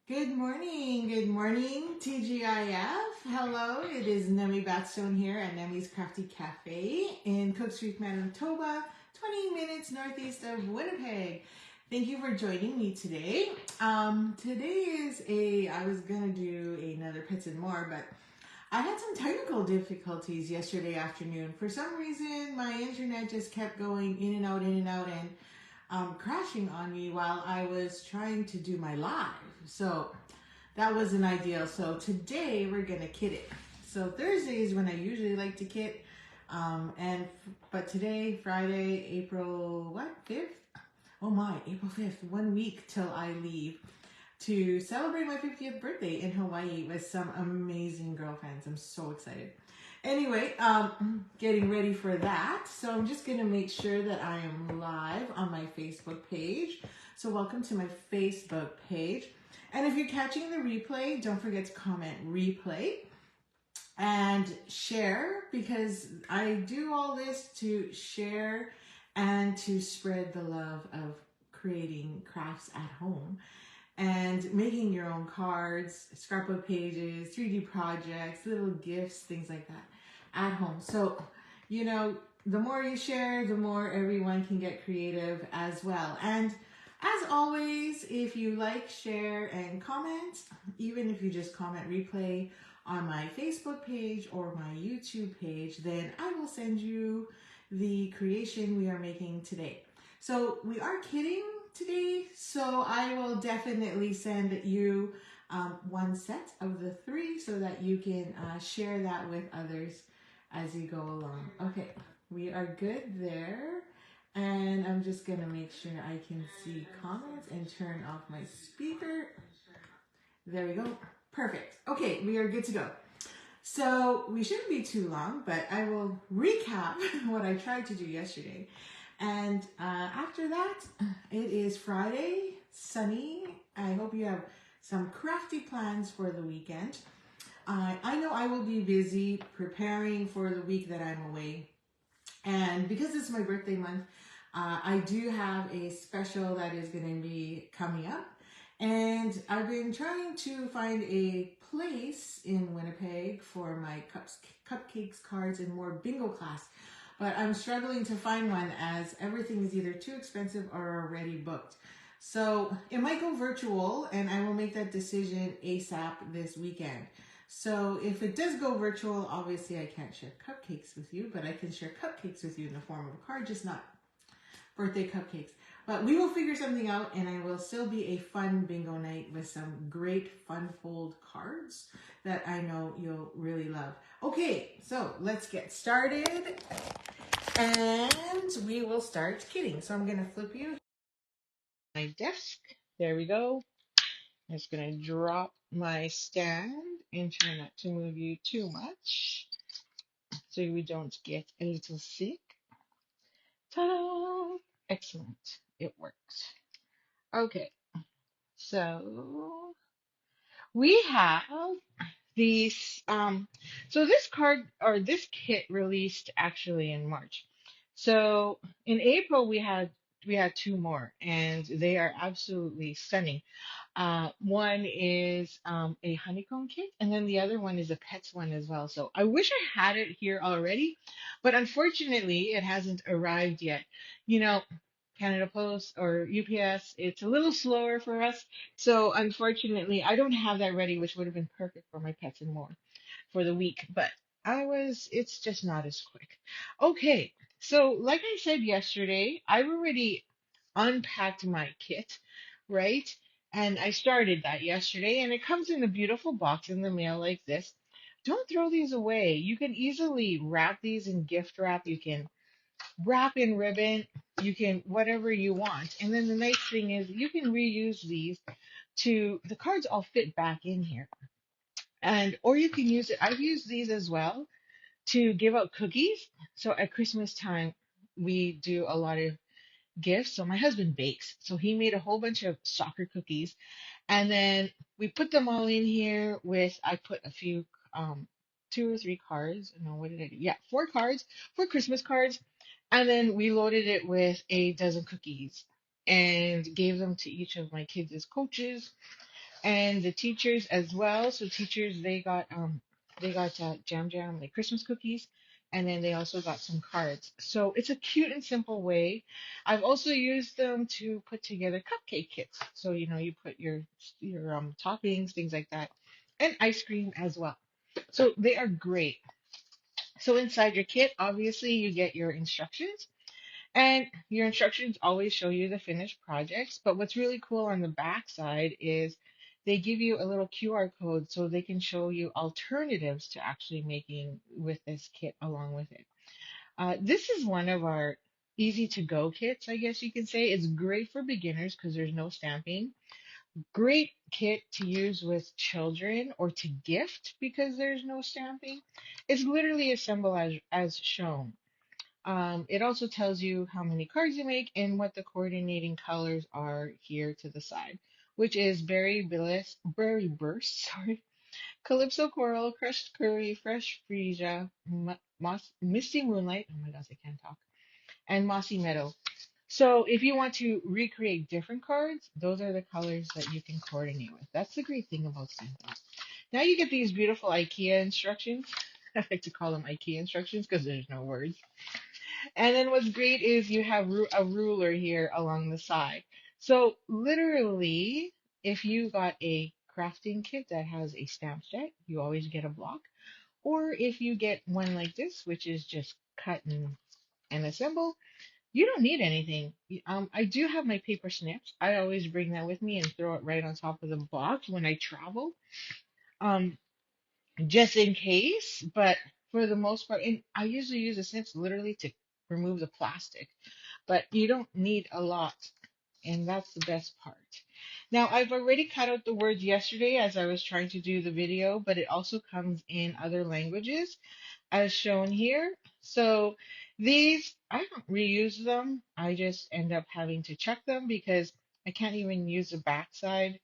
Good morning, TGIF. Hello, it is Nemi Batstone here at Nemi's Crafty Cafe in Cook Street, Manitoba, 20 minutes northeast of Winnipeg. Thank you for joining me today. I was gonna do another Pits and More, but I had some technical difficulties yesterday afternoon. For some reason, my internet just kept going in and out, and crashing on me while I was trying to do my live. So that wasn't ideal. So today we're gonna kit it. So Thursday is when I usually like to kit, but today, Friday, April 5th? Oh my, April 5th, 1 week till I leave to celebrate my 50th birthday in Hawaii with some amazing girlfriends. I'm so excited. Anyway, getting ready for that. So I'm just going to make sure that I am live on my Facebook page. So welcome to my Facebook page. And if you're catching the replay, don't forget to comment replay and share, because I do all this to share and to spread the love of creating crafts at home and making your own cards, scrapbook pages, 3D projects, little gifts, things like that at home. So, the more you share, the more everyone can get creative as well. And as always, if you like, share, and comment, even if you just comment replay on my Facebook page or my YouTube page, then I will send you the creation we are making today. So we are kidding today, so I will definitely send you one set of the three so that you can share that with others as you go along. Okay, we are good there. And I'm just going to make sure I can see comments and turn off my speaker. There we go. Perfect. Okay, we are good to go. So we shouldn't be too long, but I will recap what I tried to do yesterday. And after that, it is Friday, sunny. I hope you have some crafty plans for the weekend. I know I will be busy preparing for the week that I'm away. And because it's my birthday month, I do have a special that is going to be coming up. And I've been trying to find a place in Winnipeg for my cupcakes, cards, and more bingo class. But I'm struggling to find one as everything is either too expensive or already booked. So it might go virtual, and I will make that decision ASAP this weekend. So if it does go virtual, obviously I can't share cupcakes with you, but I can share cupcakes with you in the form of a card, just not birthday cupcakes. But we will figure something out, and I will still be a fun bingo night with some great fun fold cards that I know you'll really love. Okay, so let's get started, and we will start kitting. So I'm going to flip you my desk. There we go. I'm just going to drop my stand and try not to move you too much so we don't get a little sick. Ta-da! Excellent. It works. Okay, so we have these. So this card or this kit released actually in March. So in April we had two more, and they are absolutely stunning. One is a honeycomb kit, and then the other one is a pets one as well. So I wish I had it here already, but unfortunately it hasn't arrived yet. You know, Canada Post or UPS, it's a little slower for us. So unfortunately, I don't have that ready, which would have been perfect for my pets and more for the week, but it's just not as quick. Okay, so like I said yesterday, I've already unpacked my kit, right? And I started that yesterday, and it comes in a beautiful box in the mail like this. Don't throw these away. You can easily wrap these in gift wrap. You can wrap in ribbon. You can whatever you want. And then the nice thing is you can reuse these the cards all fit back in here. And or you can use it. I've used these as well to give out cookies. So at Christmas time, we do a lot of gifts. So my husband bakes. So he made a whole bunch of soccer cookies. And then we put them all in here I put a few, two or three cards. No, what did I do? Yeah, four cards, four Christmas cards. And then we loaded it with a dozen cookies and gave them to each of my kids as coaches and the teachers as well. So teachers, they got jam like Christmas cookies, and then they also got some cards. So it's a cute and simple way. I've also used them to put together cupcake kits. So you put your toppings, things like that, and ice cream as well. So they are great. So inside your kit, obviously you get your instructions, and your instructions always show you the finished projects. But what's really cool on the back side is they give you a little QR code so they can show you alternatives to actually making with this kit along with it. This is one of our easy to go kits, I guess you can say. It's great for beginners because there's no stamping. Great kit to use with children or to gift because there's no stamping. It's literally assembled as shown. It also tells you how many cards you make and what the coordinating colors are here to the side, which is berry burst, sorry, calypso coral, crushed curry, fresh freesia, misty moonlight. Oh my gosh, I can't talk. And mossy meadow. So if you want to recreate different cards, those are the colors that you can coordinate with. That's the great thing about Stampin' Up! Now you get these beautiful IKEA instructions. I like to call them IKEA instructions because there's no words. And then what's great is you have a ruler here along the side. So literally, if you got a crafting kit that has a stamp set, you always get a block. Or if you get one like this, which is just cut and assemble, you don't need anything. I do have my paper snips. I always bring that with me and throw it right on top of the box when I travel. Um, just in case, but for the most part, and I usually use the snips literally to remove the plastic, but you don't need a lot, and that's the best part. Now, I've already cut out the words yesterday as I was trying to do the video, but it also comes in other languages as shown here. So these, I don't reuse them. I just end up having to check them because I can't even use the backside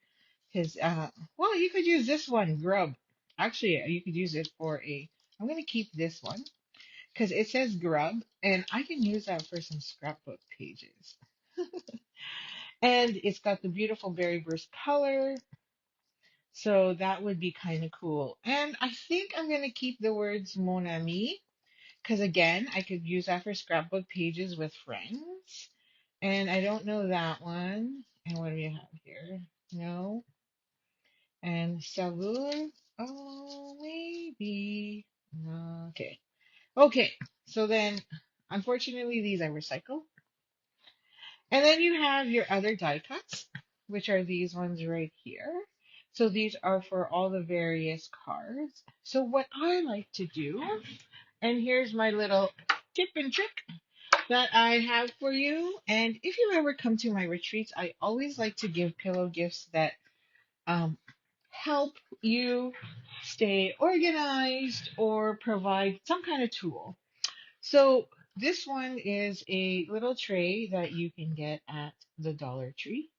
because, well, you could use this one, grub. Actually, you could use it for I'm going to keep this one because it says grub and I can use that for some scrapbook pages. And it's got the beautiful berry burst color. So that would be kind of cool. And I think I'm going to keep the words mon ami because, again, I could use that for scrapbook pages with friends. And I don't know that one. And what do we have here? No. And Savur, oh, maybe. No, okay. Okay. So then, unfortunately, these I recycle. And then you have your other die cuts, which are these ones right here. So these are for all the various cards. So what I like to do, and here's my little tip and trick that I have for you. And if you ever come to my retreats, I always like to give pillow gifts that um, help you stay organized or provide some kind of tool. So this one is a little tray that you can get at the Dollar Tree.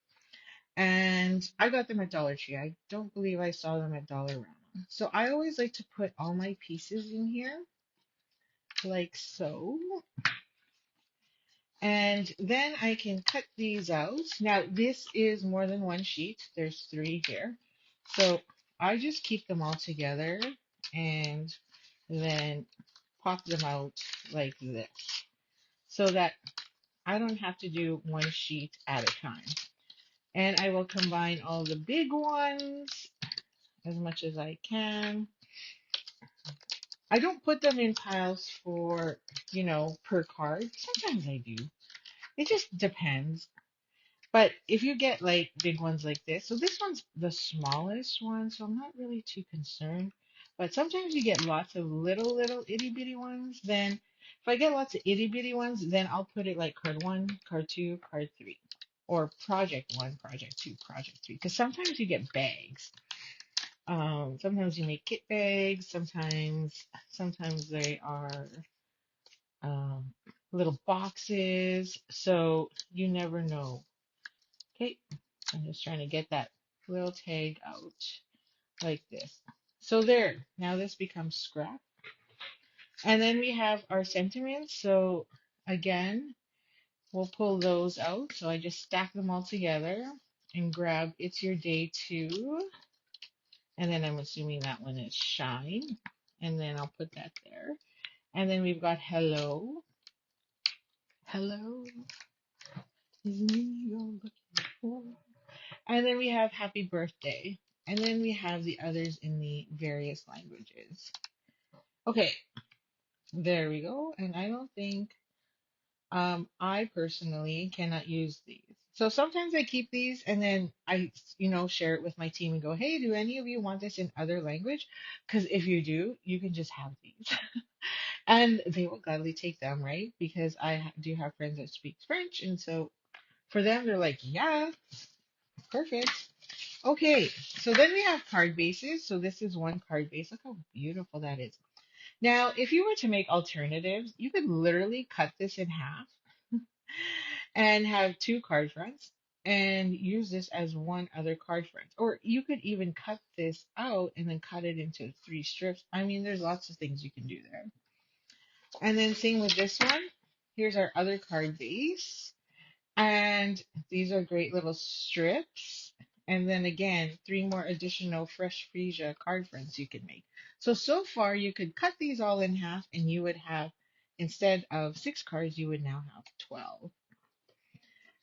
And I got them at Dollar Tree. I don't believe I saw them at Dollarama. So I always like to put all my pieces in here, like so. And then I can cut these out. Now, this is more than one sheet. There's three here. So I just keep them all together and then pop them out like this so that I don't have to do one sheet at a time. And I will combine all the big ones as much as I can. I don't put them in piles for, per card. Sometimes I do. It just depends. But if you get like big ones like this, so this one's the smallest one, so I'm not really too concerned. But sometimes you get lots of little itty bitty ones. Then if I get lots of itty bitty ones, then I'll put it like card one, card two, card three, or project one, project two, project three. Because sometimes you get bags. Sometimes you make kit bags. Sometimes they are um, little boxes. So you never know. Okay, I'm just trying to get that little tag out like this. So there, now this becomes scrap. And then we have our sentiments. So again, we'll pull those out. So I just stack them all together and grab It's Your Day Too. And then I'm assuming that one is Shine. And then I'll put that there. And then we've got Hello. Hello is me you're looking for. And then we have Happy Birthday. And then we have the others in the various languages. Okay, there we go. And I don't think I personally cannot use these. So sometimes I keep these and then I share it with my team and go, hey, do any of you want this in other language? Because if you do, you can just have these. And they will gladly take them, right? Because do have friends that speak French. And so for them, they're like, yeah, perfect. Okay, so then we have card bases. So this is one card base. Look how beautiful that is. Now, if you were to make alternatives, you could literally cut this in half and have two card fronts and use this as one other card front. Or you could even cut this out and then cut it into three strips. I mean, there's lots of things you can do there. And then same with this one. Here's our other card base. And these are great little strips. And then again, three more additional fresh freesia card fronts you could make. So far you could cut these all in half and you would have, instead of 6 cards, you would now have 12.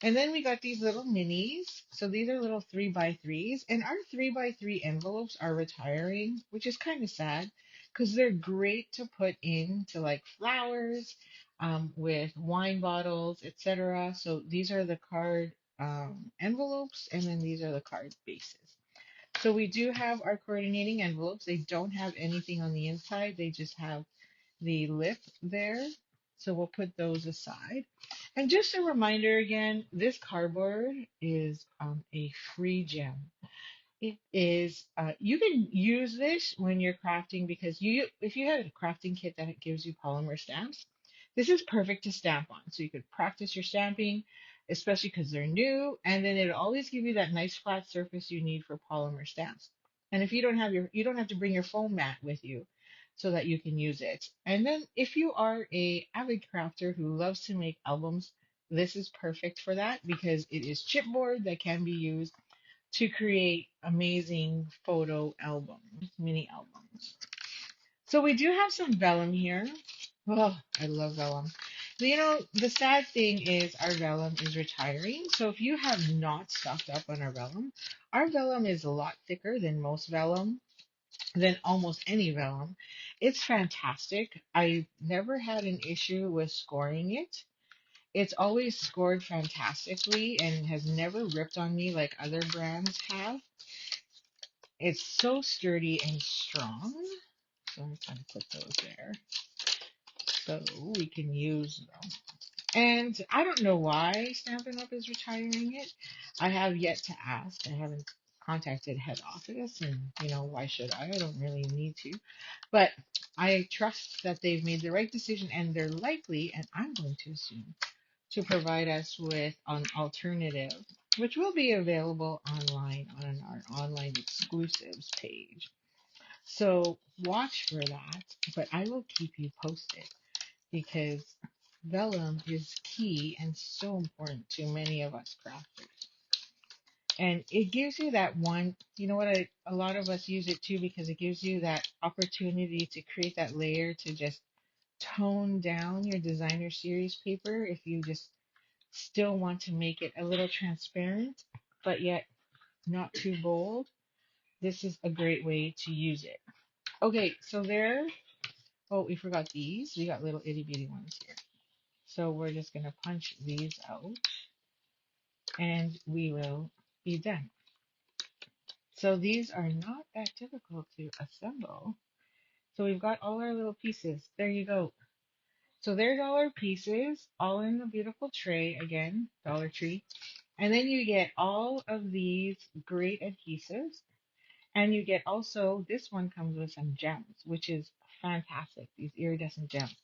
And then we got these little minis. So these are little 3x3s. And our 3x3 envelopes are retiring, which is kind of sad because they're great to put into like flowers, with wine bottles, etc. So these are the card envelopes, and then these are the card bases. So we do have our coordinating envelopes. They don't have anything on the inside. They just have the lip there. So we'll put those aside. And just a reminder again, this cardboard is a free gem. It is, you can use this when you're crafting because if you had a crafting kit that gives you polymer stamps, this is perfect to stamp on. So you could practice your stamping, especially because they're new, and then it'll always give you that nice flat surface you need for polymer stamps. And if you don't have to bring your foam mat with you so that you can use it. And then if you are a avid crafter who loves to make albums, this is perfect for that because it is chipboard that can be used to create amazing photo albums, mini albums. So we do have some vellum here. Oh, I love vellum. The sad thing is our vellum is retiring. So if you have not stocked up on our vellum is a lot thicker than most vellum, than almost any vellum. It's fantastic. I never had an issue with scoring it. It's always scored fantastically and has never ripped on me like other brands have. It's so sturdy and strong. So I'm trying to put those there so we can use them. And I don't know why Stampin' Up! Is retiring it. I have yet to ask. I haven't contacted head office, and why should I? I don't really need to. But I trust that they've made the right decision, and they're likely, and I'm going to assume, to provide us with an alternative, which will be available online on our online exclusives page. So watch for that, but I will keep you posted because vellum is key and so important to many of us crafters. And it gives you that one, you know what, a lot of us use it too because it gives you that opportunity to create that layer to just tone down your designer series paper if you just still want to make it a little transparent, but yet not too bold. This is a great way to use it. Okay, so there. Oh, we forgot these. We got little itty bitty ones here. So we're just going to punch these out and we will be done. So these are not that difficult to assemble. So we've got all our little pieces. There you go. So there's all our pieces, all in the beautiful tray again, Dollar Tree. And then you get all of these great adhesives. And you get also, this one comes with some gems, which is fantastic, these iridescent gems.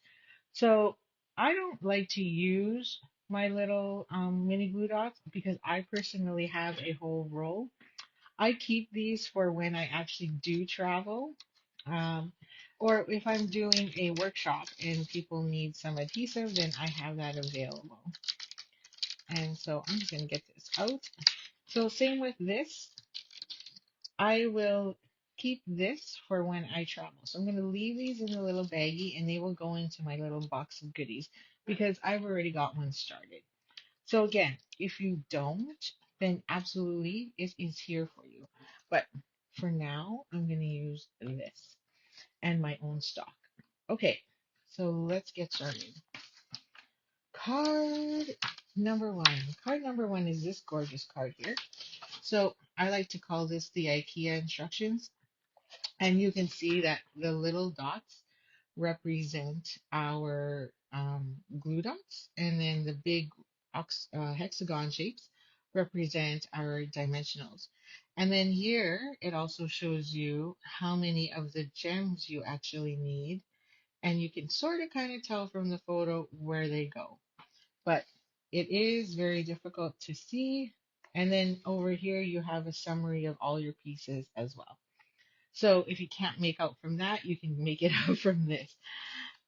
So I don't like to use my little mini glue dots because I personally have a whole roll. I keep these for when I actually do travel, um, or if I'm doing a workshop and people need some adhesive, then I have that available. And so I'm just going to get this out. So same with this. I will keep this for when I travel. So I'm going to leave these in the little baggie and they will go into my little box of goodies because I've already got one started. So again, if you don't, then absolutely it is here for you. But for now, I'm going to use this and my own stock. Okay, so let's get started. Card number one. Card number one is this gorgeous card here. So I like to call this the IKEA instructions. And you can see that the little dots represent our glue dots, and then the big hexagon shapes represent our dimensionals. And then here it also shows you how many of the gems you actually need, and you can sort of kind of tell from the photo where they go. But it is very difficult to see. And then over here you have a summary of all your pieces as well. So if you can't make out from that, you can make it out from this.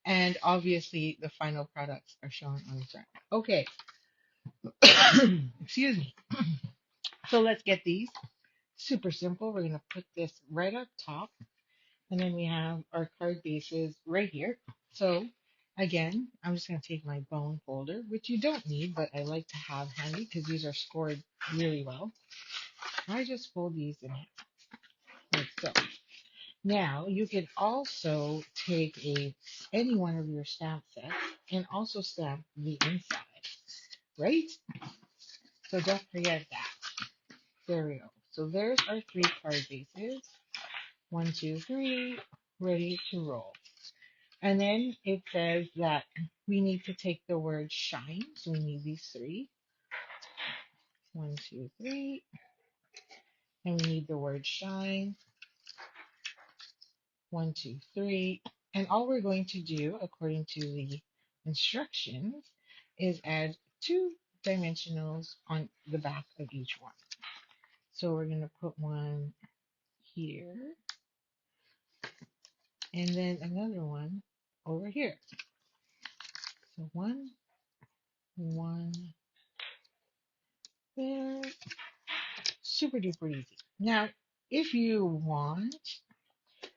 And obviously, the final products are shown on the front. Okay, excuse me. So let's get these. Super simple. We're going to put this right up top. And then we have our card bases right here. So again, I'm just going to take my bone folder, which you don't need, but I like to have handy because these are scored really well. I just fold these in half like so. Now you can also take any one of your stamp sets and also stamp the inside, right? So don't forget that. There we go. So there's our three card bases. One, two, three, ready to roll. And then it says that we need to take the word shine. So we need these three. One, two, three. And we need the word shine. One, two, three. And all we're going to do, according to the instructions, is add two dimensionals on the back of each one. So we're going to put one here and then another one over here. So one there. Super duper easy. Now, if you want,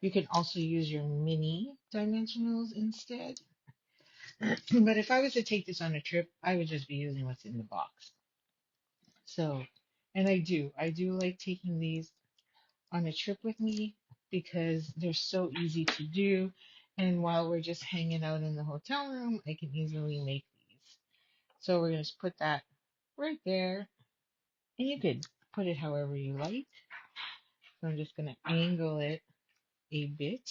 you can also use your mini dimensionals instead. But if I was to take this on a trip, I would just be using what's in the box. So, and I do like taking these on a trip with me because they're so easy to do. And while we're just hanging out in the hotel room, I can easily make these. So we're going to put that right there. And you could put it however you like. So I'm just going to angle it a bit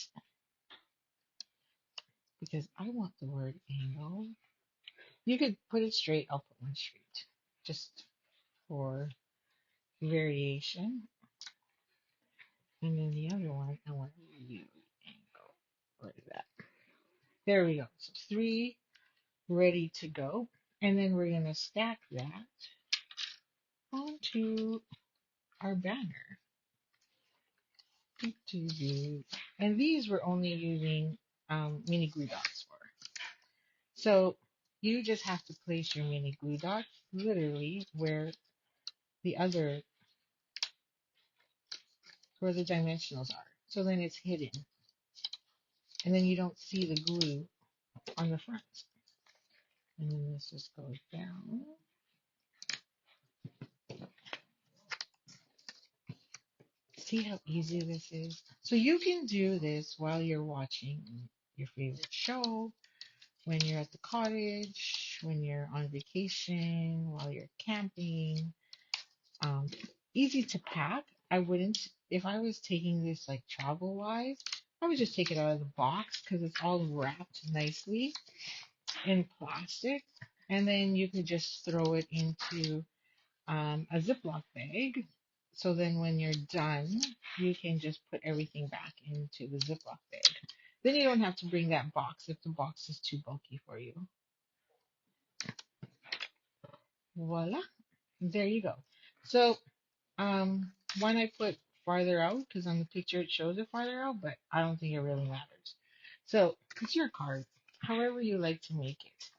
because I want the word angle. You could put it straight. I'll put one straight just for variation. And then the other one, I want to really angle. Where is that? There we go. So three ready to go. And then we're going to stack that onto our banner. And these we're only using mini glue dots for. So you just have to place your mini glue dots literally the where the dimensionals are. So then it's hidden. And then you don't see the glue on the front. And then this just goes down. See how easy this is? So you can do this while you're watching your favorite show, when you're at the cottage, when you're on vacation, while you're camping. Um, Easy to pack. I wouldn't, if I was taking this like travel wise, I would just take it out of the box because it's all wrapped nicely in plastic. And then you could just throw it into a Ziploc bag. So then when you're done, you can just put everything back into the Ziploc bag. Then you don't have to bring that box if the box is too bulky for you. Voila. There you go. So one I put farther out because on the picture it shows it farther out, but I don't think it really matters. So it's your card, however you like to make it.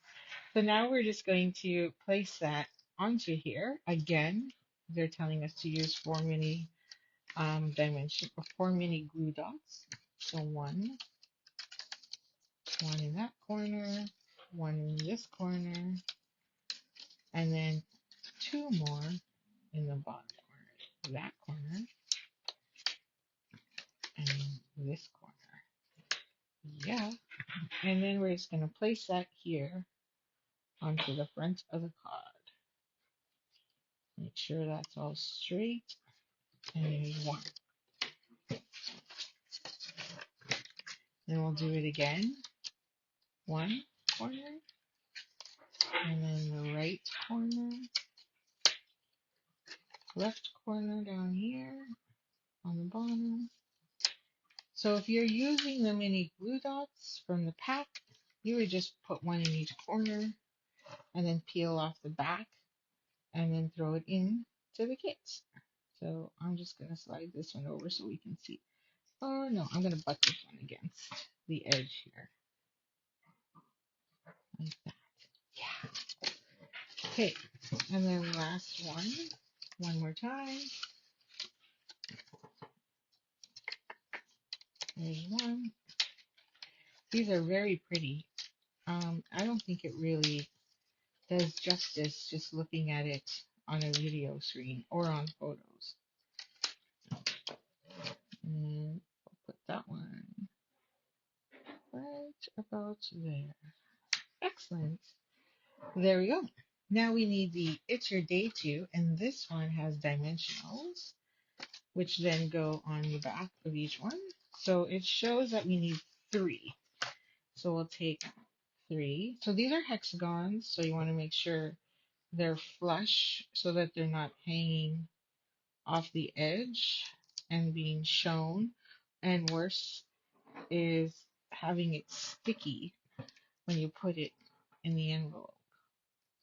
So now we're just going to place that onto here again. they're telling us to use 4 mini dimension or 4 mini glue dots. So one in that corner, one in this corner, and then two more in the bottom corner, that corner, and this corner. Yeah. And then we're just going to place that here onto the front of the card. Make sure that's all straight. And there's one. Then we'll do it again. One corner, and then the right corner, left corner down here on the bottom. So if you're using the mini glue dots from the pack, you would just put one in each corner and then peel off the back and then throw it in to the kits. So I'm just going to slide this one over so we can see. Oh no, I'm going to butt this one against the edge here. Like that. Yeah. Okay, and then last one more time. There's one. These are very pretty. I don't think it really does justice just looking at it on a video screen or on photos. And I'll put that one right about there. Excellent. There we go. Now we need the It's Your Day To, and this one has dimensionals, which then go on the back of each one. So it shows that we need 3. So we'll take 3. So these are hexagons, so you want to make sure they're flush so that they're not hanging off the edge and being shown. And worse is having it sticky when you put it in the envelope.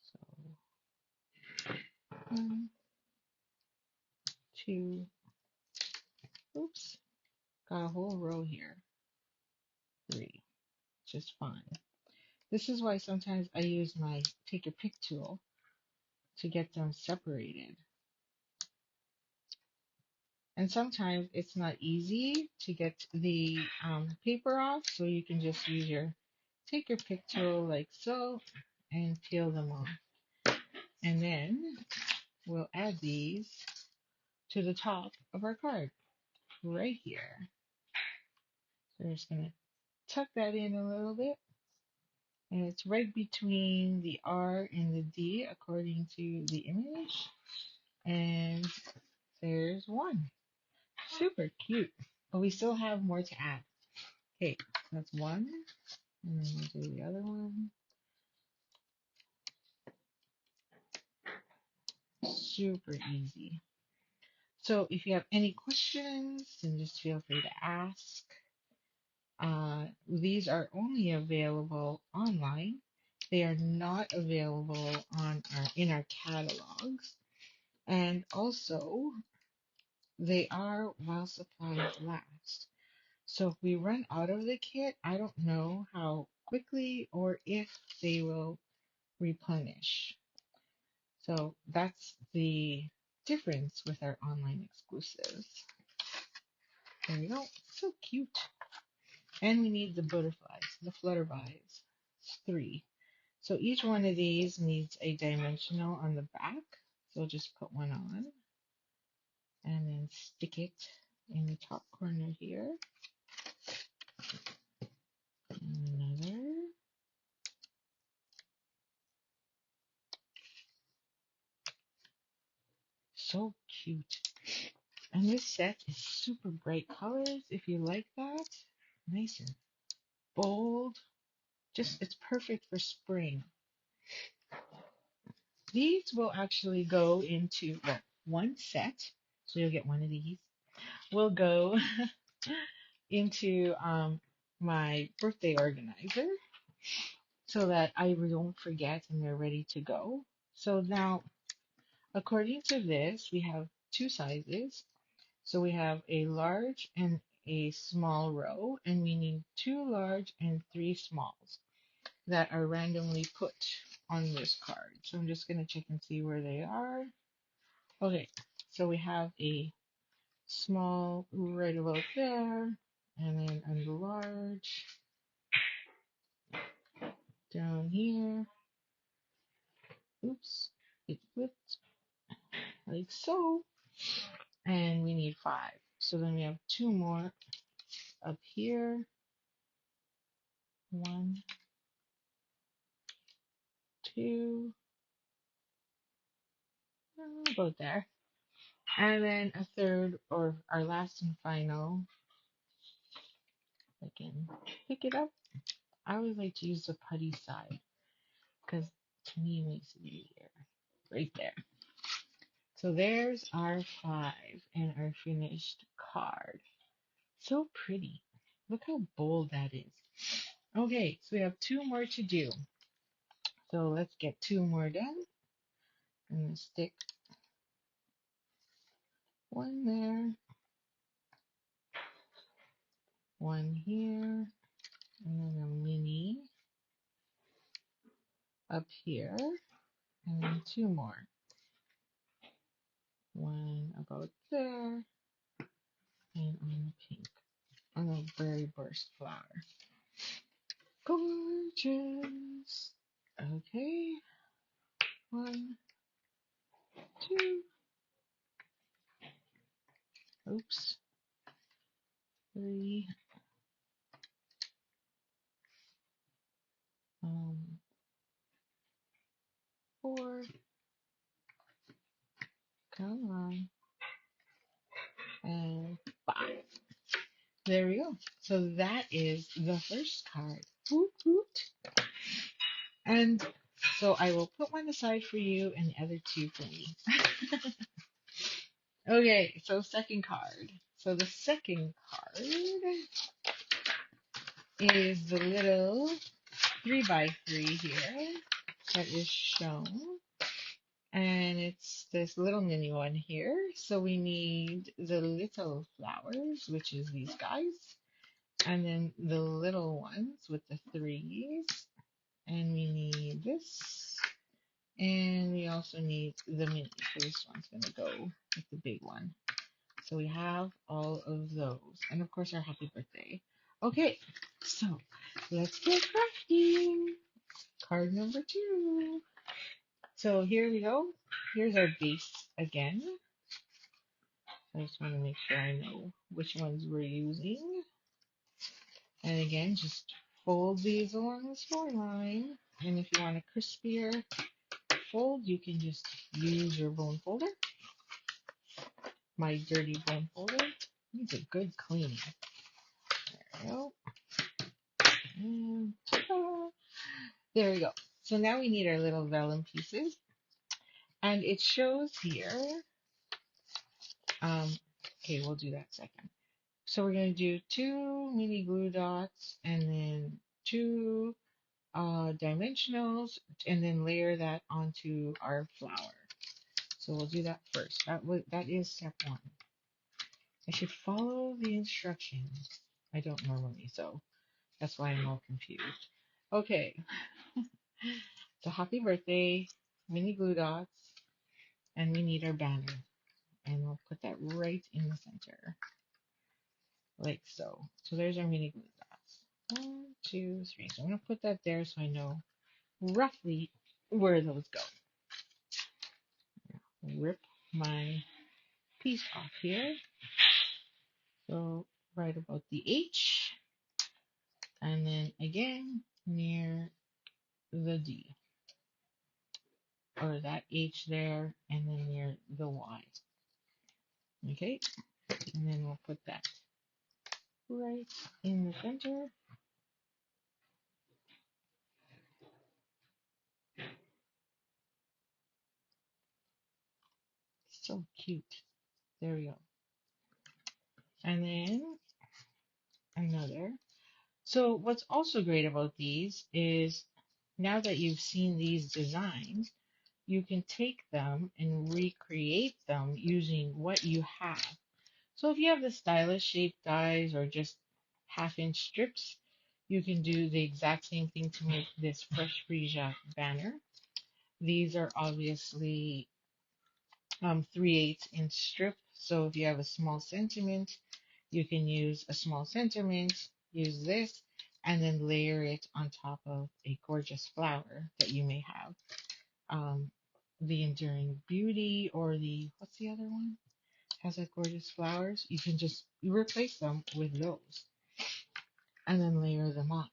So 1, 2, oops, got a whole row here. 3, just fine. This is why sometimes I use my take your pick tool to get them separated. And sometimes it's not easy to get the paper off, so you can just use your take your pick tool like so and peel them off. And then we'll add these to the top of our card right here. So we're just going to tuck that in a little bit. And it's right between the R and the D according to the image. And there's one. Super cute. But we still have more to add. Okay, that's one. And then we'll do the other one. Super easy. So if you have any questions, then just feel free to ask. These are only available online. They are not available in our catalogs. And also, they are while supplies last. So if we run out of the kit, I don't know how quickly or if they will replenish. So that's the difference with our online exclusives. There we go. So cute. And we need the butterflies, the flutterbies. It's 3. So each one of these needs a dimensional on the back. So just put one on and then stick it in the top corner here. And another. So cute. And this set is super bright colors if you like that. Nice and bold. Just, it's perfect for spring. These will actually go into one set. So you'll get one of these. Will go into my birthday organizer so that I don't forget and they're ready to go. So now, according to this, we have 2 sizes. So we have a large and a small row, and we need 2 large and 3 smalls that are randomly put on this card. So I'm just going to check and see where they are. Okay, so we have a small right about there, and then a large down here. Oops, it flipped like so. And we need five. So then we have two more up here. One, two, about there. And then a third, or our last and final. I can pick it up. I always like to use the putty side because to me it makes it easier. Right there. So there's our five and our finished card. So pretty. Look how bold that is. Okay, so we have two more to do. So let's get two more done. I'm gonna stick one there, one here, and then a mini up here, and then two more. One about there, and on the pink, on a berry burst flower. Gorgeous. Okay, one, two, oops, three, um, four, come on, and five. There we go. So that is the first card. Woot woot. And so I will put one aside for you and the other two for me. Okay, so second card. So the second card is the little 3x3 here that is shown. And it's this little mini one here. So we need the little flowers, which is these guys. And then the little ones with the threes. And we need this. And we also need the mini. So this one's going to go with the big one. So we have all of those. And of course, our happy birthday. Okay, so let's get crafting. Card number two. So here we go. Here's our base again. I just want to make sure I know which ones we're using. And again, just fold these along this floor line. And if you want a crispier fold, you can just use your bone folder. My dirty bone folder needs a good cleaning. There we go. And ta-da! There we go. So now we need our little vellum pieces. And it shows here, um, okay, we'll do that second. So we're going to do two mini glue dots and then two dimensionals and then layer that onto our flower. So we'll do that first. That is step one. I should follow the instructions. I don't normally, so that's why I'm all confused. Okay, so happy birthday, mini glue dots, and we need our banner. And we'll put that right in the center, like so. So there's our mini glue dots. One, two, three. So I'm going to put that there so I know roughly where those go. Rip my piece off here. So right about the H, and then again near the D, or that H there, and then near the Y. Okay, and then we'll put that right in the center. So cute. There we go. And then another. So what's also great about these is now that you've seen these designs, you can take them and recreate them using what you have. So if you have the stylus shaped dies or just half-inch strips, you can do the exact same thing to make this Fresh Freesia banner. These are obviously 3/8 inch strip. So if you have a small sentiment, you can use a small sentiment, use this, and then layer it on top of a gorgeous flower that you may have. Um, the Enduring Beauty or the, what's the other one? Has like gorgeous flowers. You can just replace them with those and then layer them on.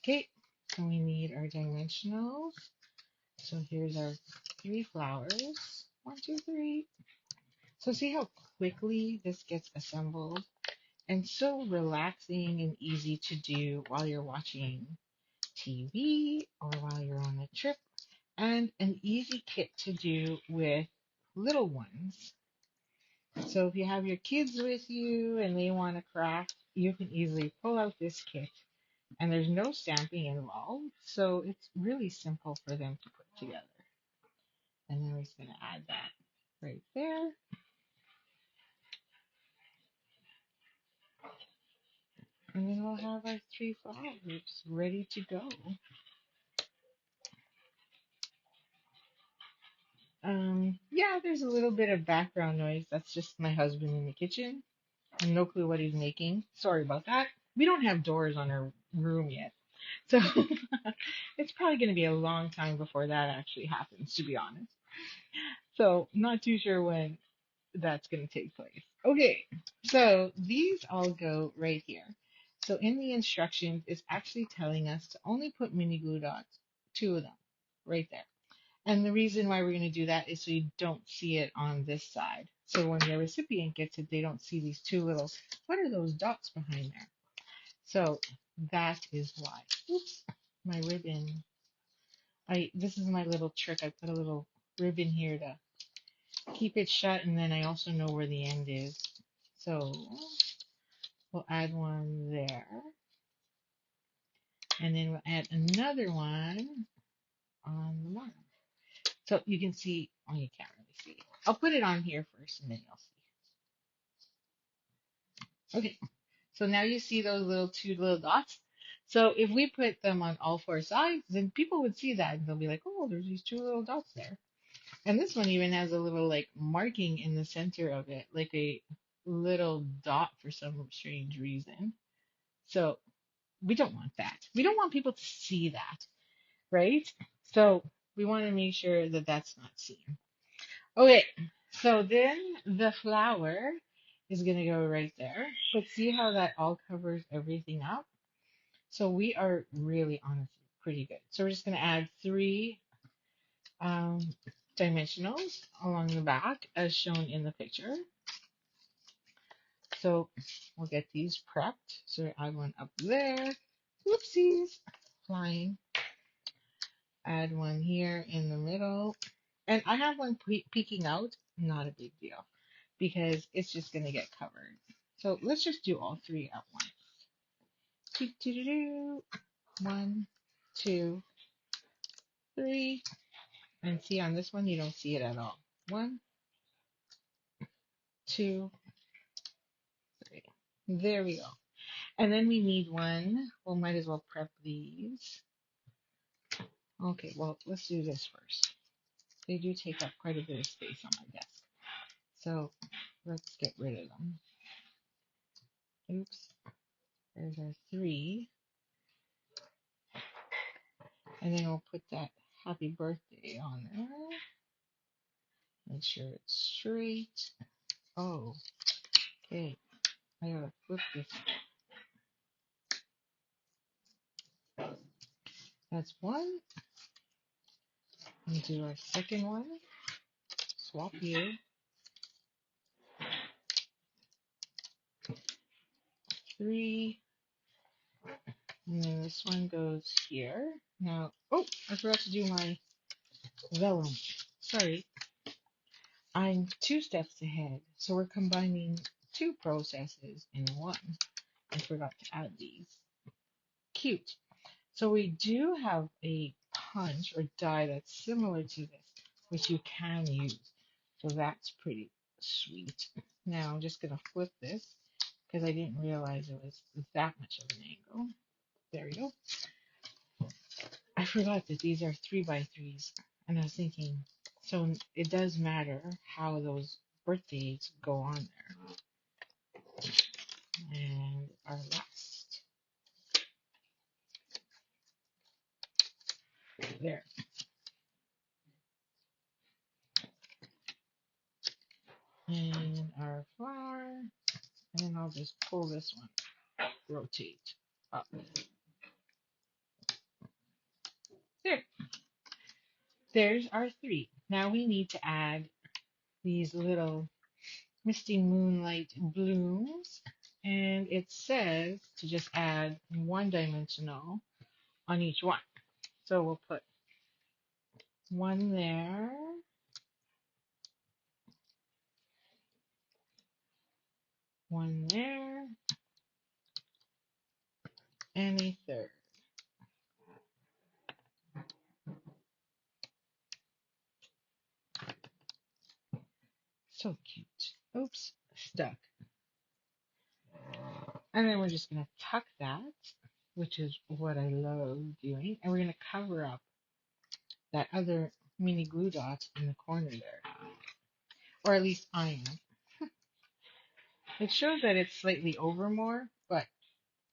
Okay, so we need our dimensionals. So here's our 3 flowers. 1, 2, 3. So see how quickly this gets assembled and so relaxing and easy to do while you're watching TV or while you're on a trip, and an easy kit to do with little ones. So if you have your kids with you and they want to craft, you can easily pull out this kit, and there's no stamping involved, so it's really simple for them to put together. And then we're just going to add that right there. And then we'll have our 3 flowers ready to go. Yeah, there's a little bit of background noise. That's just my husband in the kitchen. No clue what he's making. Sorry about that. We don't have doors on our room yet. So it's probably going to be a long time before that actually happens, to be honest. So not too sure when that's going to take place. Okay, so these all go right here. So in the instructions, it's actually telling us to only put mini glue dots, 2 of them, right there. And the reason why we're going to do that is so you don't see it on this side. So when the recipient gets it, they don't see these 2 little, what are those dots behind there? So that is why. Oops, my ribbon. This is my little trick. I put a little ribbon here to keep it shut, and then I also know where the end is. So we'll add one there. And then we'll add another one on the bottom. So you can see, oh, you can't really see. I'll put it on here first and then you'll see. Okay, so now you see those 2 little dots. So if we put them on all 4 sides, then people would see that and they'll be like, oh, there's these 2 little dots there. And this one even has a little like marking in the center of it, like a little dot for some strange reason. So we don't want that. We don't want people to see that, right? So we want to make sure that that's not seen. Okay, so then the flower is going to go right there. But see how that all covers everything up? So we are really honestly pretty good. So we're just going to add 3 um, dimensionals along the back as shown in the picture. So we'll get these prepped. So I add one up there. Whoopsies, flying. Add one here in the middle. And I have one peeking out, not a big deal because it's just going to get covered. So let's just do all 3 at once. Do. 1, 2, 3. And see on this one, you don't see it at all. 1, 2, 3. There we go. And then we need one. Well, might as well prep these. Okay, well, let's do this first. They do take up quite a bit of space on my desk. So let's get rid of them. Oops. There's our 3. And then we'll put that happy birthday on there. Make sure it's straight. Oh, okay. I gotta flip this. That's one. And do our second one. Swap you. 3. And then this one goes here. Now, oh, I forgot to do my vellum. Sorry. I'm 2 steps ahead. So we're combining 2 processes in one. I forgot to add these. Cute. So we do have a punch or die that's similar to this, which you can use. So that's pretty sweet. Now I'm just going to flip this because I didn't realize it was that much of an angle. There we go. I forgot that these are 3x3s. And I was thinking, So it does matter how those birthdays go on there. And our last. There. And our flower. And then I'll just pull this one, rotate up. There. There's our three. Now we need to add these little misty moonlight blooms. And it says to just add one dimensional on each one. So we'll put one there, one there, and a third. So cute. Oops, stuck. And then we're just going to tuck that, which is what I love doing. And we're going to cover up that other mini glue dot in the corner there. Or at least I am. It shows that it's slightly over more, but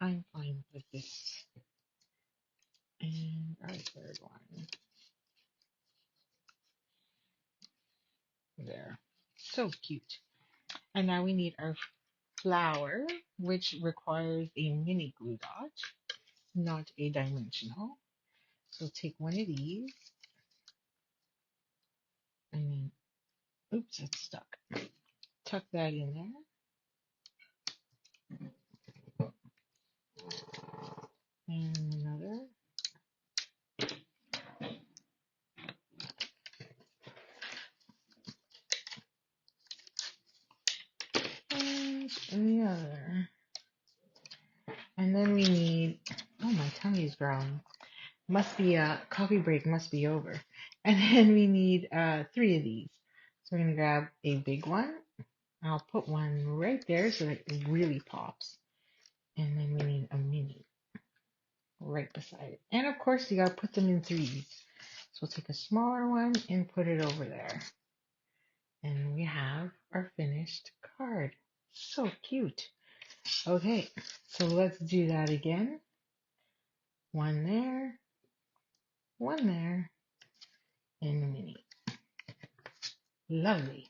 I'm fine with this. And our third one. There. So cute. And now we need our flower, which requires a mini glue dot, not a dimensional. So take one of these, and then, oops, it's stuck. Tuck that in there, and another. And the other. And then we need, oh, my tummy is growling. Must be a coffee break, must be over. And then we need three of these. So we're going to grab a big one. I'll put one right there so that it really pops. And then we need a mini right beside it. And of course, you got to put them in threes. So we'll take a smaller one and put it over there. And we have our finished card. So cute. Okay, so let's do that again. One there, and a mini. Lovely.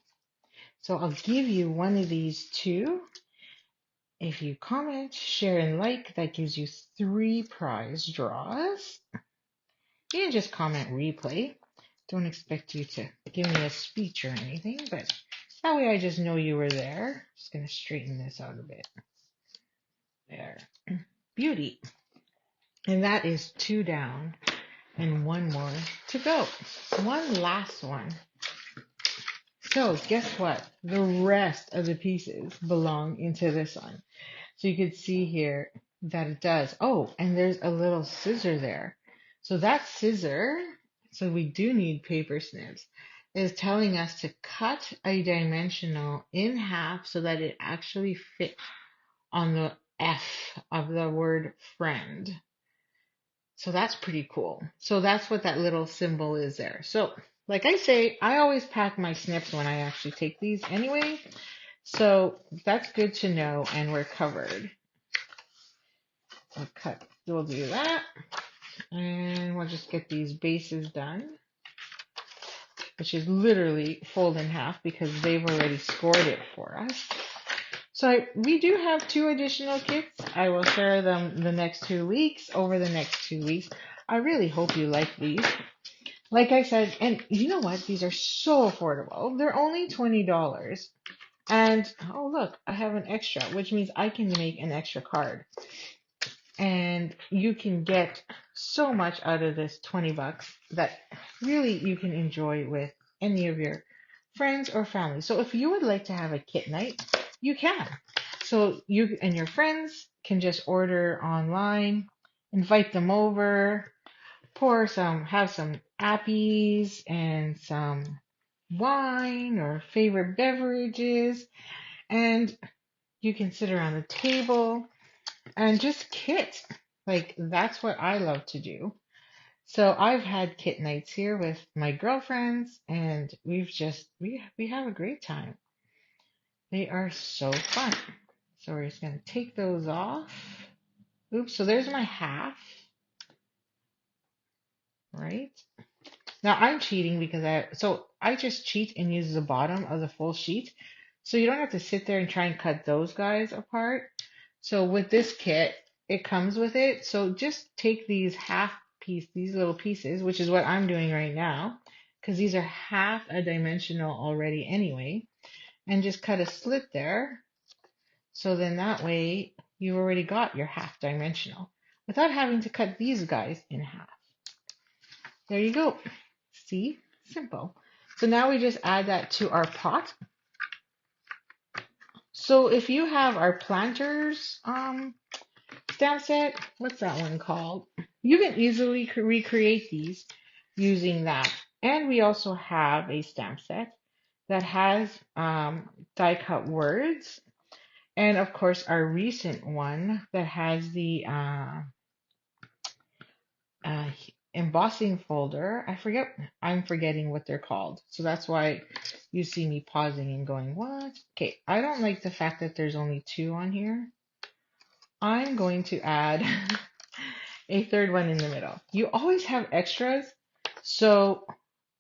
So I'll give you one of these too. If you comment, share, and like, that gives you 3 prize draws. You can just comment replay. Don't expect you to give me a speech or anything, but that way I just know you were there. Just going to straighten this out a bit. There. Beauty. And that is 2 down and 1 more to go. One last one. So guess what? The rest of the pieces belong into this one. So you can see here that it does. Oh, and there's a little scissor there. So that scissor, so we do need paper snips, is telling us to cut a dimensional in half so that it actually fits on the F of the word friend. So that's pretty cool. So that's what that little symbol is there. So like I say, I always pack my snips when I actually take these anyway. So that's good to know, and we're covered. We'll do that. And we'll just get these bases done, which is literally fold in half because they've already scored it for us. So we do have 2 additional kits. I will share them the next 2 weeks, over the next 2 weeks. I really hope you like these. Like I said, and you know what? These are so affordable. They're only $20. And, oh look, I have an extra, which means I can make an extra card. And you can get so much out of this 20 bucks that really you can enjoy with any of your friends or family. So if you would like to have a kit night, you can. So you and your friends can just order online, invite them over, have some appies and some wine or favorite beverages, and you can sit around the table and just kit. Like, that's what I love to do. So I've had kit nights here with my girlfriends, and we have a great time. They are so fun. So we're just gonna take those off. Oops, so there's my half, right? Now I'm cheating because I just cheat and use the bottom of the full sheet. So you don't have to sit there and try and cut those guys apart. So with this kit, it comes with it. So just take these little pieces, which is what I'm doing right now, because these are half a dimensional already anyway, and just cut a slit there. So then that way you've already got your half dimensional without having to cut these guys in half. There you go. See? Simple. So now we just add that to our pot. So if you have our planters stamp set, what's that one called? You can easily recreate these using that. And we also have a stamp set that has die cut words. And of course, our recent one that has the uh, embossing folder. I'm forgetting what they're called. So that's why you see me pausing and going, what? Okay, I don't like the fact that there's only two on here. I'm going to add a third one in the middle. You always have extras, so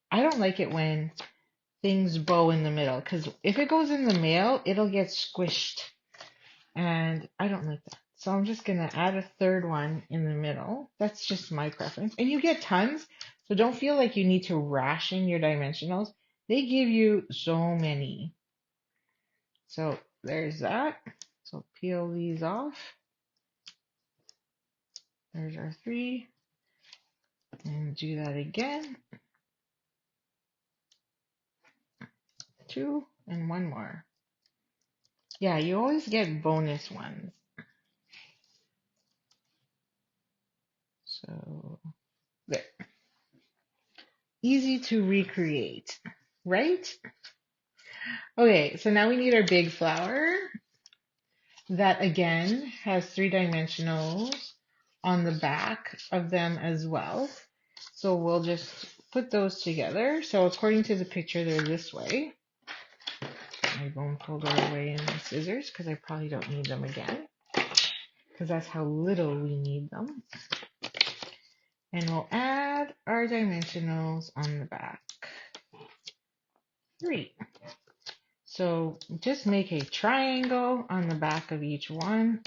I don't like it when things bow in the middle, because if it goes in the mail, it'll get squished, and I don't like that. So I'm just going to add a third one in the middle. That's just my preference. And you get tons, so don't feel like you need to ration your dimensionals. They give you so many. So there's that. So peel these off. There's our three. And do that again. Two and one more. Yeah, you always get bonus ones. So there. Easy to recreate, right? Okay, so now we need our big flower that again has three dimensionals on the back of them as well. So we'll just put those together. So according to the picture, they're this way. My bone folder away in my scissors because I probably don't need them again, because that's how little we need them. And we'll add our dimensionals on the back. 3. So just make a triangle on the back of each one.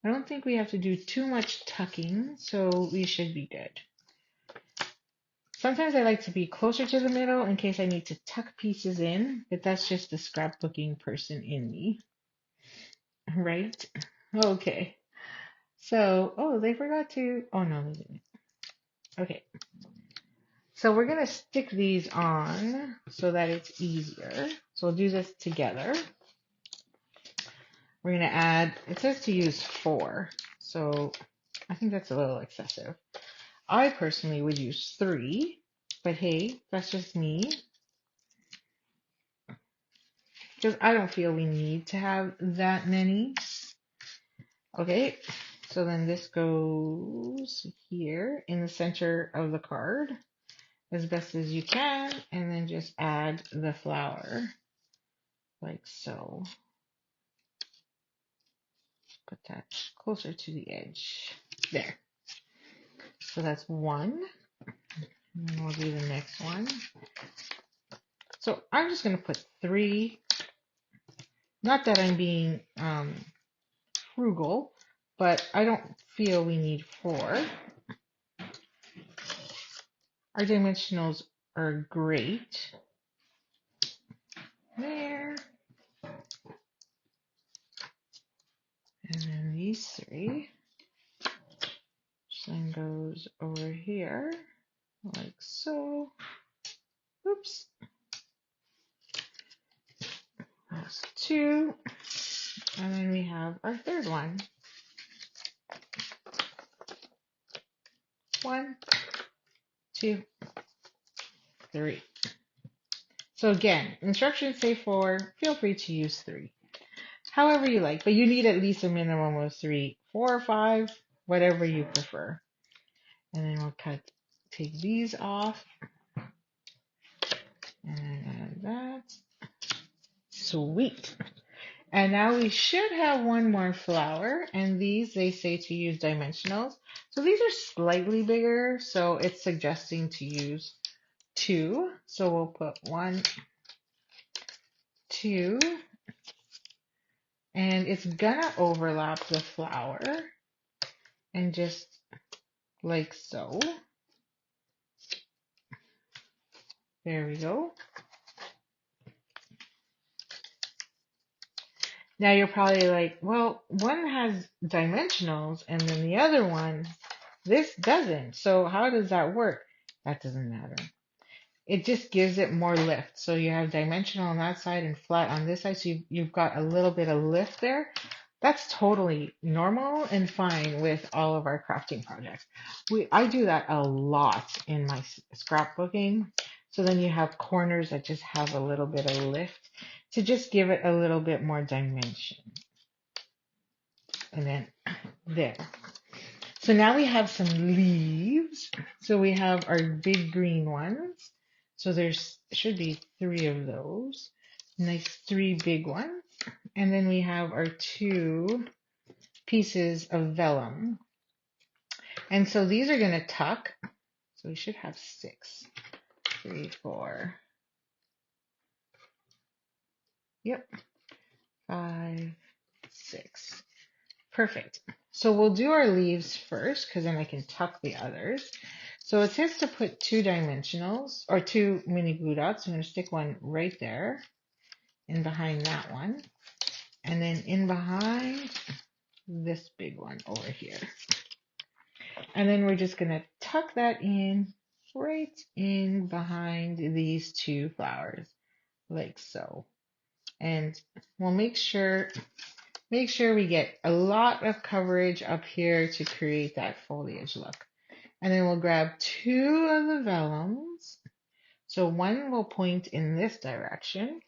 I don't think we have to do too much tucking, so we should be good. Sometimes I like to be closer to the middle in case I need to tuck pieces in, but that's just the scrapbooking person in me, right? Okay. So, oh, they forgot to, oh no, they didn't. Okay. So we're going to stick these on so that it's easier. So we'll do this together. We're going to add, it says to use 4. So I think that's a little excessive. I personally would use 3, but hey, that's just me. Because I don't feel we need to have that many. Okay, so then this goes here in the center of the card as best as you can, and then just add the flower like so. Put that closer to the edge. There. So that's 1. And then we'll do the next one. So I'm just going to put 3. Not that I'm being frugal, but I don't feel we need 4. Our dimensionals are great. There. And then these 3. Which then goes over here, like so. Oops. That's 2. And then we have our third one. 1, 2, 3. So again, instructions say 4. Feel free to use 3. However you like, but you need at least a minimum of 3, 4 or 5, whatever you prefer. And then we'll take these off and add that. Sweet. And now we should have one more flower, and these, they say to use dimensionals. So these are slightly bigger, so it's suggesting to use two. So we'll put 1, 2, and it's gonna overlap the flower, and just like so. There we go. Now you're probably like, well, one has dimensionals and then the other one, this doesn't. So how does that work? That doesn't matter. It just gives it more lift. So you have dimensional on that side and flat on this side. So you've got a little bit of lift there. That's totally normal and fine with all of our crafting projects. I do that a lot in my scrapbooking. So then you have corners that just have a little bit of lift to just give it a little bit more dimension. And then there. So now we have some leaves. So we have our big green ones. So there's should be 3 of those. Nice 3 big ones. And then we have our 2 pieces of vellum. And so these are going to tuck. So we should have 6. 3, 4. Yep. 5, 6. Perfect. So we'll do our leaves first because then I can tuck the others. So it says to put 2 dimensionals or 2 mini glue dots. I'm going to stick one right there in behind that one. And then in behind this big one over here. And then we're just going to tuck that in right in behind these 2 flowers like so. And we'll make sure we get a lot of coverage up here to create that foliage look. And then we'll grab 2 of the vellums. So one will point in this direction.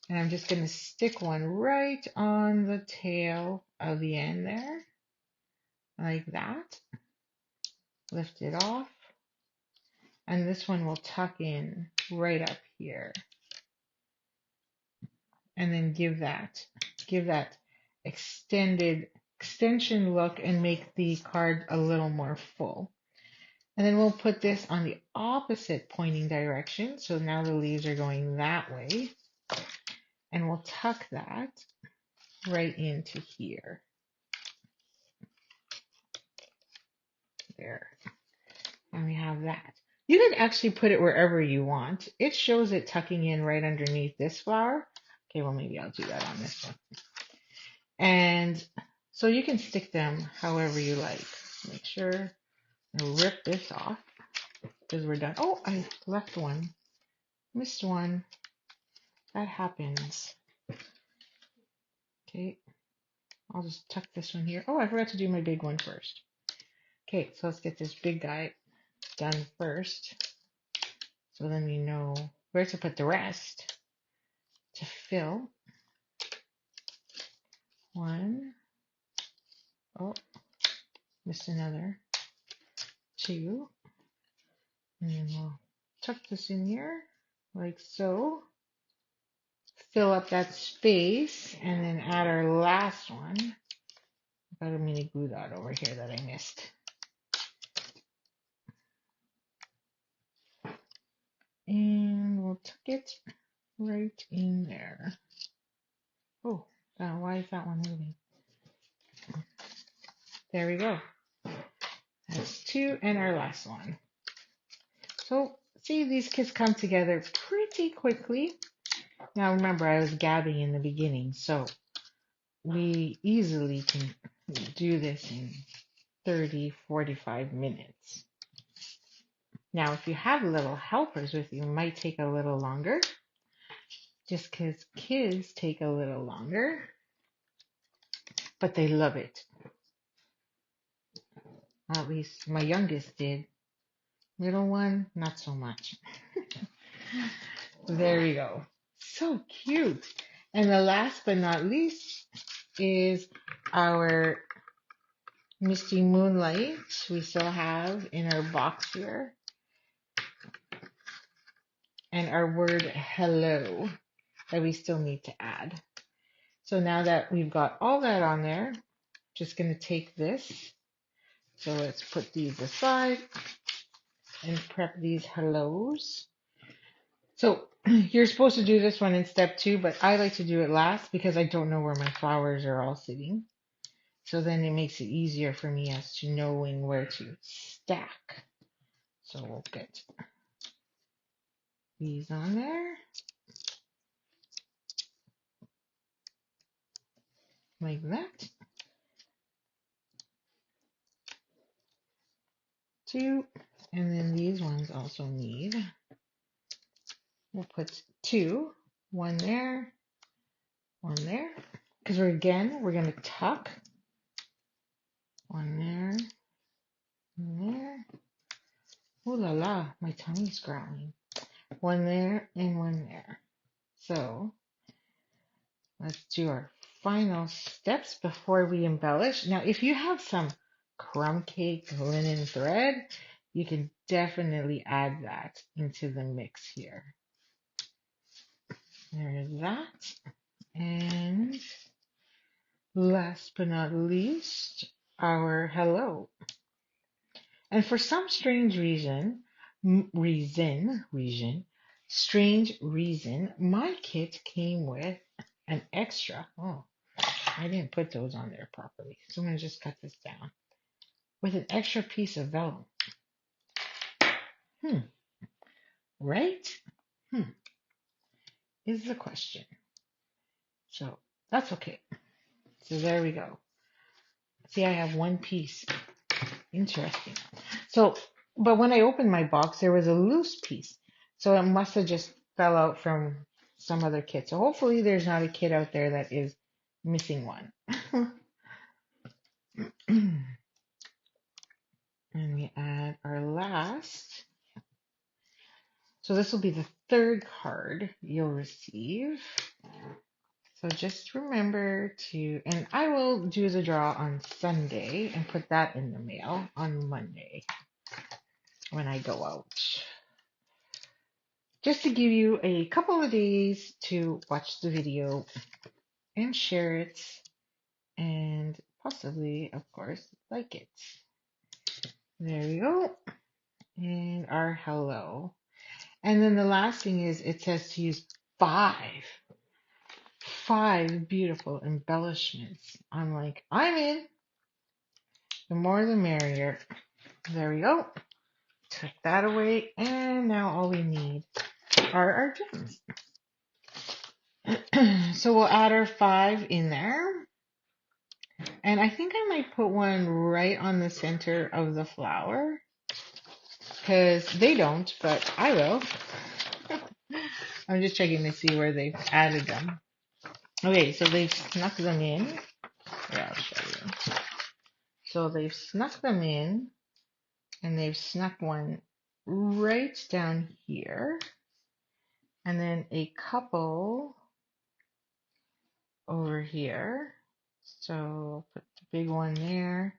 And I'm just going to stick one right on the tail of the end there. Like that. Lift it off. And this one will tuck in right up here. And then give that extension look and make the card a little more full. And then we'll put this on the opposite pointing direction. So now the leaves are going that way. And we'll tuck that right into here. There. And we have that. You can actually put it wherever you want. It shows it tucking in right underneath this flower. Okay, well maybe I'll do that on this one. And so you can stick them however you like. Make sure to rip this off because we're done. Oh, I left one. Missed one. That happens. Okay, I'll just tuck this one here. Oh, I forgot to do my big one first. Okay, so let's get this big guy done first. So then we know where to put the rest to fill. 1. Oh, missed another. 2. And then we'll tuck this in here like so. Fill up that space and then add our last one. I've got a mini glue dot over here that I missed. And we'll tuck it right in there. Oh, why is that one moving? There we go. That's 2 and our last one. So see, these kits come together pretty quickly. Now remember, I was gabbing in the beginning, so we easily can do this in 30, 45 minutes. Now, if you have little helpers with you, it might take a little longer, just because kids take a little longer, but they love it. At least my youngest did. Little one, not so much. There we go. So cute. And the last but not least is our Misty Moonlight we still have in our box here. And our word hello that we still need to add. So now that we've got all that on there, just going to take this. So let's put these aside and prep these hellos. So you're supposed to do this one in step 2, but I like to do it last because I don't know where my flowers are all sitting. So then it makes it easier for me as to knowing where to stack. So we'll get these on there like that. 2, and then these ones also need, we'll put 2, one there, because we're going to tuck, one there, one there. Ooh la la, my tummy's growling. One there and one there. So let's do our final steps before we embellish. Now, if you have some crumb cake linen thread, you can definitely add that into the mix here. There's that. And last but not least, our hello. And for some strange reason, strange reason, my kit came with an extra. Oh, I didn't put those on there properly. So I'm going to just cut this down with an extra piece of vellum. Right? Is the question. So that's okay. So there we go. See, I have one piece. Interesting. So, but when I opened my box, there was a loose piece. So it must have just fell out from some other kit. So hopefully there's not a kit out there that is missing one. And we add our last. So this will be the 3rd card you'll receive. So just remember to, and I will do the draw on Sunday and put that in the mail on Monday when I go out. Just to give you a couple of days to watch the video and share it and possibly, of course, like it. There we go. And our hello. And then the last thing is it says to use 5 beautiful embellishments. I'm like, I'm in. The more the merrier. There we go. Tuck that away. And now all we need are our gems. So we'll add our 5 in there. And I think I might put one right on the center of the flower. Because they don't, but I will. I'm just checking to see where they've added them. Okay, so they've snuck them in. Yeah, I'll show you. So they've snuck them in, and they've snuck one right down here, and then a couple over here. So I'll put the big one there,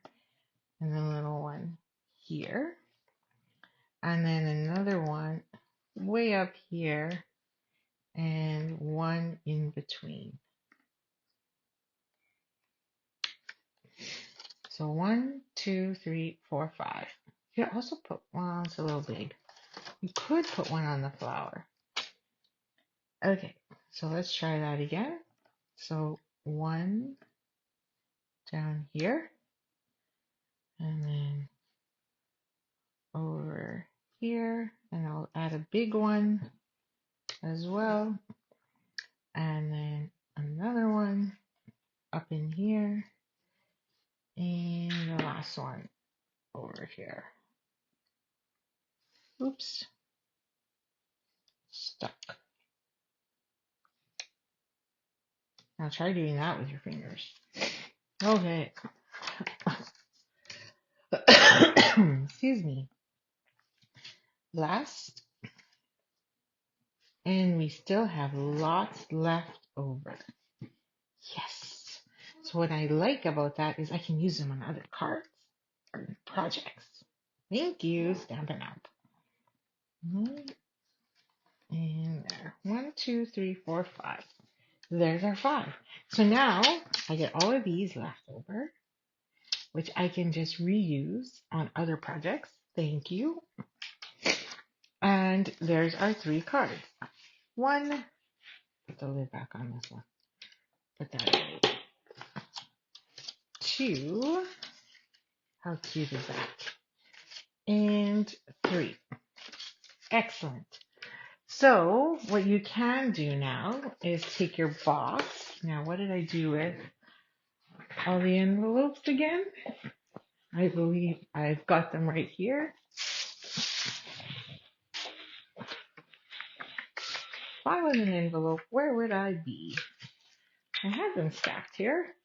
and the little one here, and then another one way up here, and one in between. So 1, 2, 3, 4, 5. You could also put, well, it's a little big. You could put one on the flower. Okay, so let's try that again. So 1 down here, and then over here, and I'll add a big one as well, and then another one up in here, and the last one over here. Oops, stuck. Now try doing that with your fingers. Okay. Excuse me. Last, and we still have lots left over. Yes. So what I like about that is I can use them on other cards or projects. Thank you, Stampin' Up. And there. 1, 2, 3, 4, 5. There's our 5. So now I get all of these left over, which I can just reuse on other projects. Thank you. And there's our 3 cards. 1, put the lid back on this one. Put that away. 2, how cute is that? And 3. Excellent. So what you can do now is take your box. Now, what did I do with all the envelopes again? I believe I've got them right here. If I was an envelope, where would I be? I have them stacked here.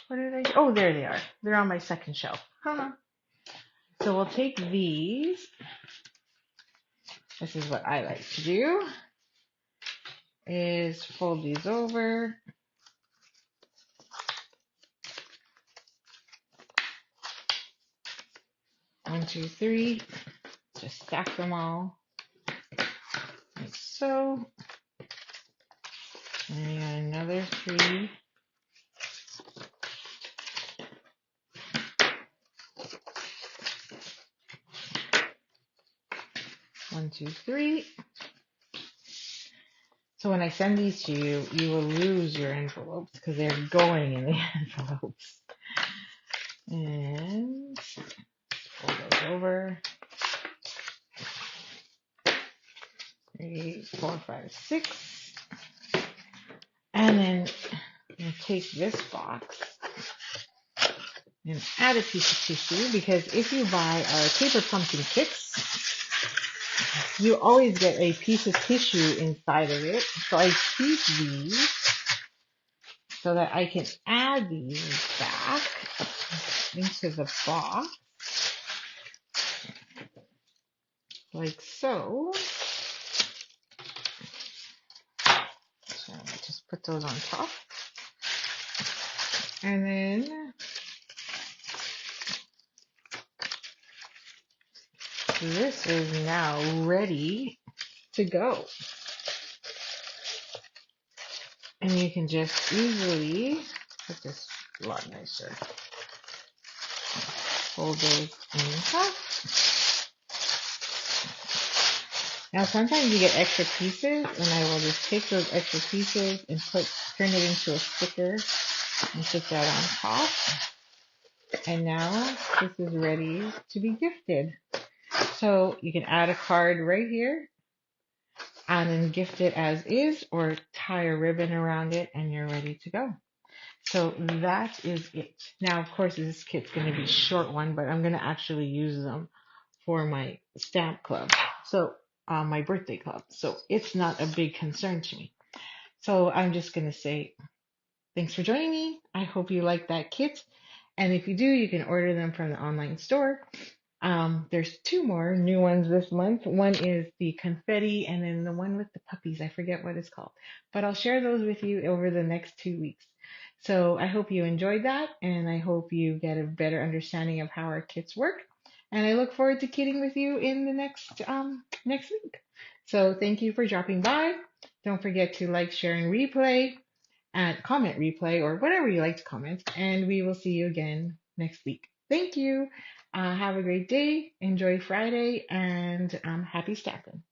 What did I do? Oh, there they are. They're on my second shelf. So we'll take these. This is what I like to do, is fold these over. One, two, three. Just stack them all like so. And I got another 3. One, two, 3. So when I send these to you, you will lose your envelopes because they're going in the envelopes. And fold those over. 3, 4, 5, 6. And then we'll take this box and add a piece of tissue, because if you buy our paper pumpkin kits, you always get a piece of tissue inside of it. So I keep these so that I can add these back into the box like so. So I just put those on top. And then this is now ready to go. And you can just easily put this a lot nicer. Fold those in top. Now sometimes you get extra pieces, and I will just take those extra pieces and turn it into a sticker and put that on top. And now this is ready to be gifted. So you can add a card right here and then gift it as is, or tie a ribbon around it and you're ready to go. So that is it. Now, of course, this kit's going to be a short one, but I'm going to actually use them for my stamp club. So my birthday club. So it's not a big concern to me. So I'm just going to say thanks for joining me. I hope you like that kit. And if you do, you can order them from the online store. There's 2 more new ones this month. One is the confetti, and then the one with the puppies. I forget what it's called, but I'll share those with you over the next 2 weeks. So I hope you enjoyed that, and I hope you get a better understanding of how our kits work. And I look forward to kitting with you in the next week. So thank you for dropping by. Don't forget to like, share, and replay, and comment replay, or whatever you like to comment. And we will see you again next week. Thank you. Have a great day. Enjoy Friday, and happy stamping.